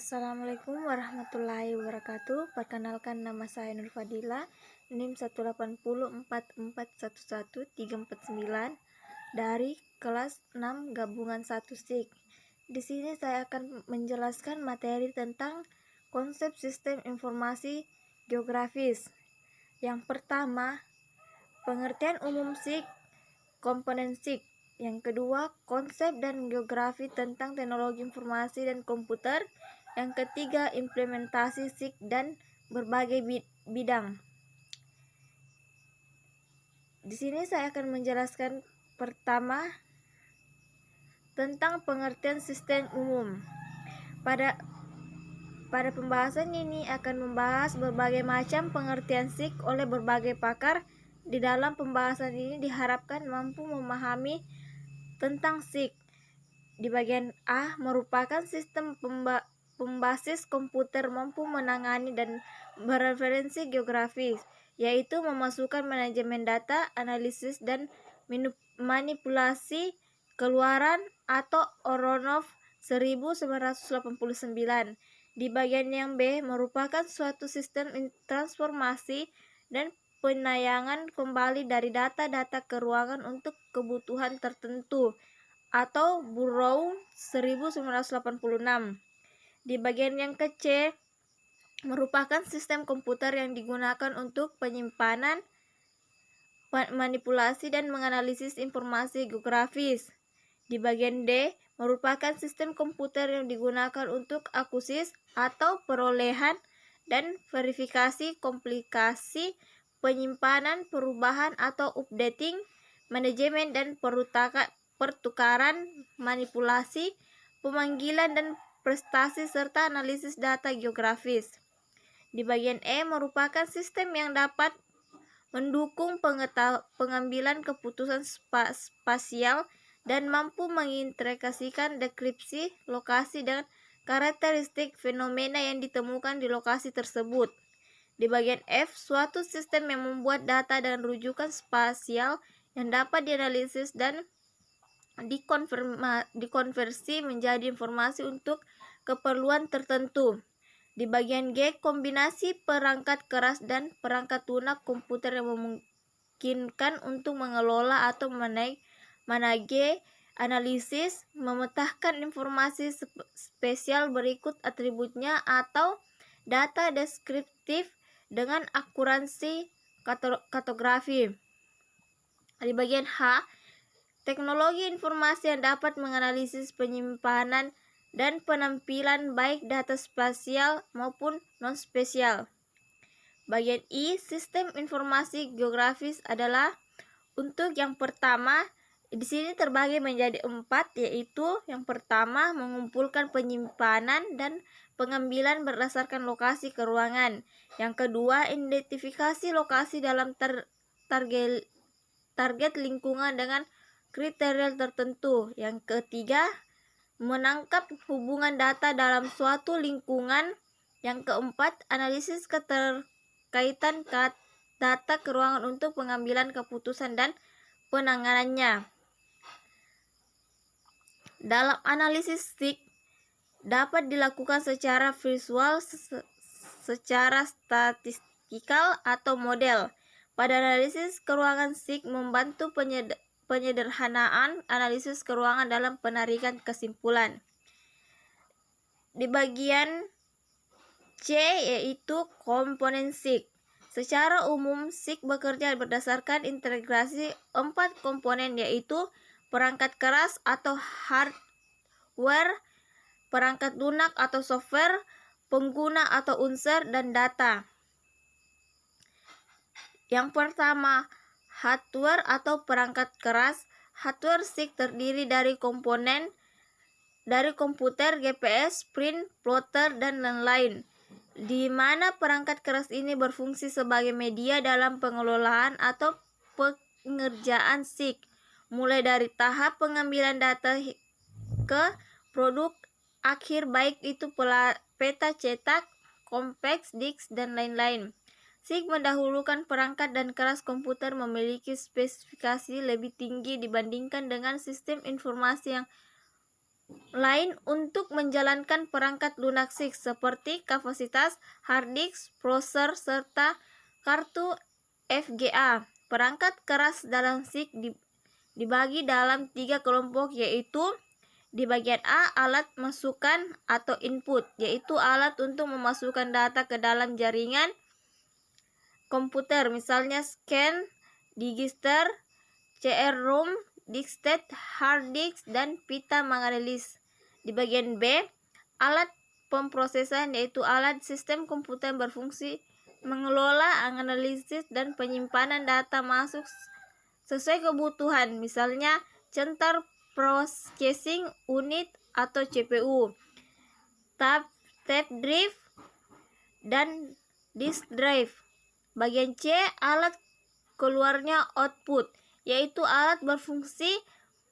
Assalamualaikum warahmatullahi wabarakatuh. Perkenalkan, nama saya Nur Fadila, NIM 18044111349 dari kelas 6 gabungan 1 SIG. Di sini saya akan menjelaskan materi tentang konsep sistem informasi geografis. Yang pertama, pengertian umum SIG, komponen SIG. Yang kedua, konsep dan geografi tentang teknologi informasi dan komputer. Yang ketiga, implementasi SIG dan berbagai bidang. Di sini saya akan menjelaskan pertama tentang pengertian sistem umum. Pada pembahasan ini akan membahas berbagai macam pengertian SIG oleh berbagai pakar. Di dalam pembahasan ini diharapkan mampu memahami tentang SIG. Di bagian A, merupakan sistem pembasis komputer mampu menangani dan bereferensi geografis, yaitu memasukkan manajemen data, analisis, dan manipulasi keluaran atau Aronoff 1989. Di bagian yang B, merupakan suatu sistem transformasi dan penayangan kembali dari data-data ke ruangan untuk kebutuhan tertentu atau Burrow 1986. Di bagian yang ke C, merupakan sistem komputer yang digunakan untuk penyimpanan, manipulasi, dan menganalisis informasi geografis. Di bagian D, merupakan sistem komputer yang digunakan untuk akuisis atau perolehan dan verifikasi komplikasi, penyimpanan, perubahan atau updating, manajemen dan pertukaran, manipulasi, pemanggilan dan prestasi, serta analisis data geografis. Di bagian E, merupakan sistem yang dapat mendukung pengambilan keputusan spasial dan mampu mengintegrasikan deskripsi lokasi dan karakteristik fenomena yang ditemukan di lokasi tersebut. Di bagian F, suatu sistem yang membuat data dan rujukan spasial yang dapat dianalisis dan dikonversi menjadi informasi untuk keperluan tertentu. Di bagian G, kombinasi perangkat keras dan perangkat lunak komputer yang memungkinkan untuk mengelola atau menagih, analisis, memetakan informasi spesial berikut atributnya atau data deskriptif dengan akurasi kartografi. Di bagian H, teknologi informasi yang dapat menganalisis penyimpanan dan penampilan baik data spasial maupun non-spasial. Bagian I, sistem informasi geografis adalah untuk yang pertama, di sini terbagi menjadi 4, yaitu yang pertama, mengumpulkan penyimpanan dan pengambilan berdasarkan lokasi ke ruangan. Yang kedua, identifikasi lokasi dalam target lingkungan dengan kriteria tertentu. Yang ketiga, menangkap hubungan data dalam suatu lingkungan. Yang keempat, analisis keterkaitan data ke ruangan untuk pengambilan keputusan dan penanganannya. Dalam analisis SIG dapat dilakukan secara visual, secara statistikal, atau model. Pada analisis keruangan, SIG membantu penyederhanaan analisis keruangan dalam penarikan kesimpulan. Di bagian C, yaitu komponen SIG. Secara umum, SIG bekerja berdasarkan integrasi 4 komponen, yaitu perangkat keras atau hardware, perangkat lunak atau software, pengguna atau unsur, dan data. Yang pertama, hardware atau perangkat keras. Hardware SIG terdiri dari komponen dari komputer, GPS, print, plotter, dan lain-lain, di mana perangkat keras ini berfungsi sebagai media dalam pengelolaan atau pengerjaan SIG, mulai dari tahap pengambilan data ke produk akhir, baik itu peta cetak, compact disc, dan lain-lain. SIG mendahulukan perangkat dan keras komputer memiliki spesifikasi lebih tinggi dibandingkan dengan sistem informasi yang lain untuk menjalankan perangkat lunak SIG seperti kapasitas hard disk, prosesor, serta kartu FGA. Perangkat keras dalam SIG dibagi dalam 3 kelompok, yaitu di bagian A, alat masukan atau input, yaitu alat untuk memasukkan data ke dalam jaringan komputer, misalnya scan, register, CR-ROM, diskette, hard disk, dan pita menganalisis. Di bagian B, alat pemrosesan, yaitu alat sistem komputer berfungsi mengelola, analisis, dan penyimpanan data masuk sesuai kebutuhan, misalnya central processing unit atau CPU, tape drive, dan disk drive. Bagian C, alat keluarnya output, yaitu alat berfungsi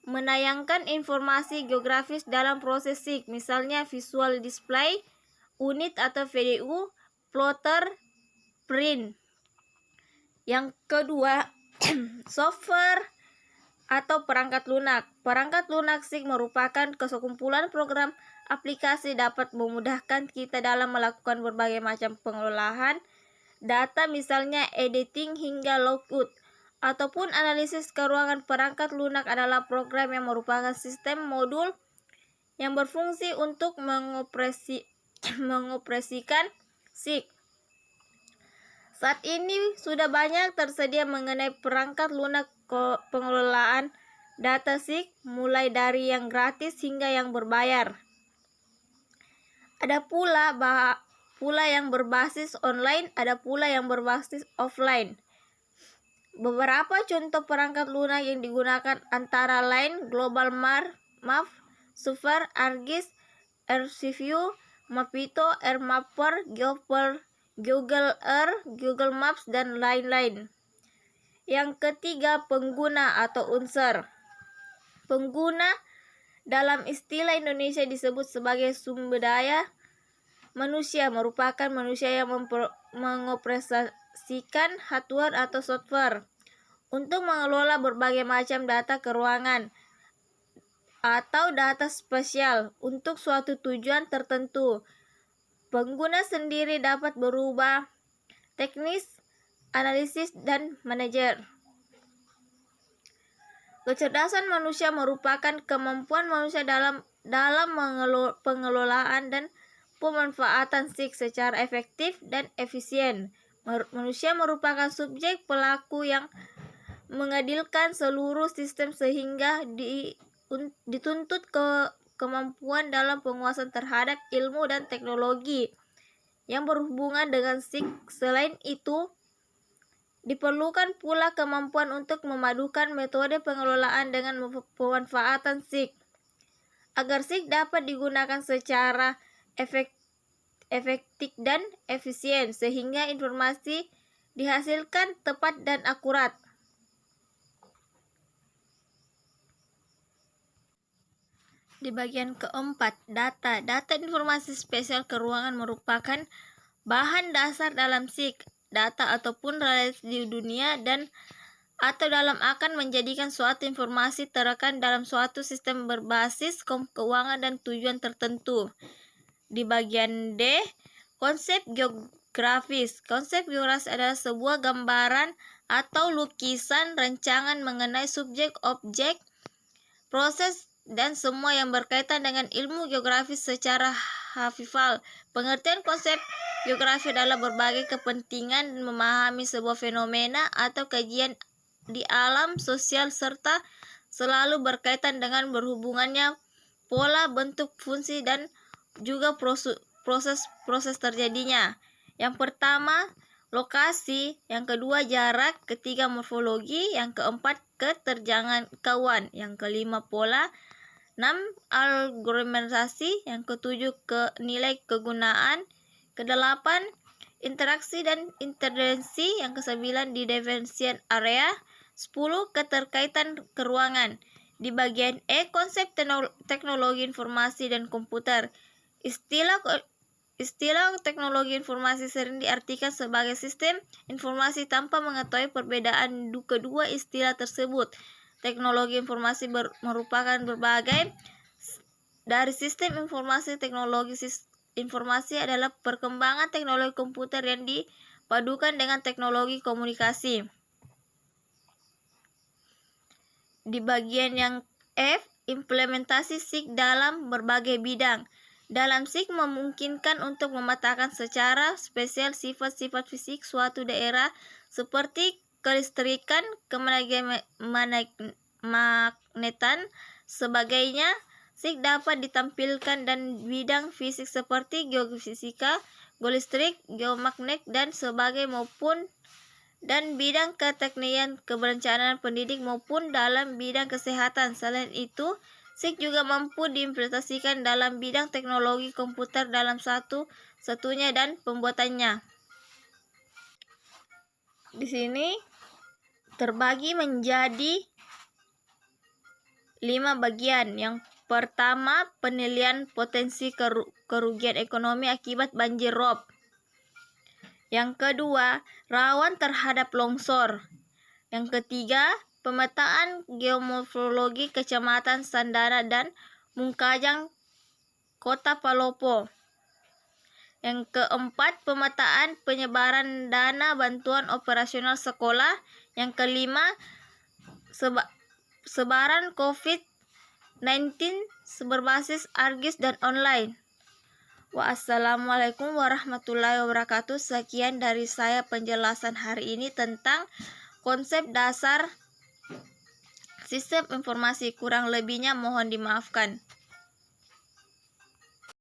menayangkan informasi geografis dalam proses SIG, misalnya visual display unit atau VDU, plotter, print. Yang kedua, software atau perangkat lunak. Perangkat lunak SIG merupakan kesekumpulan program aplikasi dapat memudahkan kita dalam melakukan berbagai macam pengelolaan data, misalnya editing hingga logout ataupun analisis keuangan. Perangkat lunak adalah program yang merupakan sistem modul yang berfungsi untuk mengoperasikan SIG. Saat ini sudah banyak tersedia mengenai perangkat lunak pengelolaan data SIG, mulai dari yang gratis hingga yang berbayar. Ada pula yang berbasis online, ada pula yang berbasis offline. Beberapa contoh perangkat lunak yang digunakan antara lain Global Map, Super, ArcGIS, ArcView, Mapito, AirMapper, Google Earth, Google Maps, dan lain-lain. Yang ketiga, pengguna atau unsur. Pengguna dalam istilah Indonesia disebut sebagai sumber daya manusia, merupakan manusia yang mengoperasikan hardware atau software untuk mengelola berbagai macam data keuangan atau data spesial untuk suatu tujuan tertentu. Pengguna sendiri dapat berubah teknis, analisis, dan manajer. Kecerdasan manusia merupakan kemampuan manusia dalam pengelolaan dan pemanfaatan SIG secara efektif dan efisien. Manusia merupakan subjek pelaku yang mengadilkan seluruh sistem sehingga dituntut kemampuan dalam penguasaan terhadap ilmu dan teknologi yang berhubungan dengan SIG. Selain itu, diperlukan pula kemampuan untuk memadukan metode pengelolaan dengan pemanfaatan SIG agar SIG dapat digunakan secara efektif dan efisien, sehingga informasi dihasilkan tepat dan akurat. Di bagian keempat, data. Data informasi spesial keuangan merupakan bahan dasar dalam SIG. Data ataupun relasi di dunia dan atau dalam akan menjadikan suatu informasi terekam dalam suatu sistem berbasis keuangan dan tujuan tertentu. Di bagian D, konsep geografis. Konsep geografis adalah sebuah gambaran atau lukisan rancangan mengenai subjek, objek, proses, dan semua yang berkaitan dengan ilmu geografis secara hafifal. Pengertian konsep geografi adalah berbagai kepentingan memahami sebuah fenomena atau kajian di alam sosial serta selalu berkaitan dengan berhubungannya pola, bentuk, fungsi, dan juga proses terjadinya. Yang pertama, lokasi. Yang kedua, jarak. Ketiga, morfologi. Yang keempat, keterjangkauan. Yang kelima, pola. 6. Algoritmisasi. Yang ketujuh, nilai kegunaan. Kedelapan, interaksi dan intervensi. Yang kesembilan, di definition area. 10. Keterkaitan keuangan. Di bagian E, konsep teknologi informasi dan komputer. Istilah teknologi informasi sering diartikan sebagai sistem informasi tanpa mengetahui perbedaan kedua istilah tersebut. Teknologi informasi merupakan berbagai dari sistem informasi teknologi informasi adalah perkembangan teknologi komputer yang dipadukan dengan teknologi komunikasi. Di bagian yang F, implementasi SIG dalam berbagai bidang. Dalam SIG memungkinkan untuk memetakan secara spesial sifat-sifat fisik suatu daerah seperti kelistrikan, magnetan, sebagainya. SIG dapat ditampilkan dan bidang fisik seperti geofisika, geolistrik, geomagnet, dan sebagainya maupun dan bidang keteknikan, kebencanaan pendidik maupun dalam bidang kesehatan. Selain itu, SIG juga mampu diimplementasikan dalam bidang teknologi komputer dalam satu-satunya dan pembuatannya. Di sini terbagi menjadi 5 bagian. Yang pertama, penilaian potensi kerugian ekonomi akibat banjir rob. Yang kedua, rawan terhadap longsor. Yang ketiga, pemetaan geomorfologi Kecamatan Sandana dan Mungkajang, Kota Palopo. Yang keempat, pemetaan penyebaran dana bantuan operasional sekolah. Yang kelima, sebaran COVID-19 berbasis ARGIS dan online. Wassalamualaikum warahmatullahi wabarakatuh. Sekian dari saya penjelasan hari ini tentang konsep dasar sistem informasi. Kurang lebihnya mohon dimaafkan.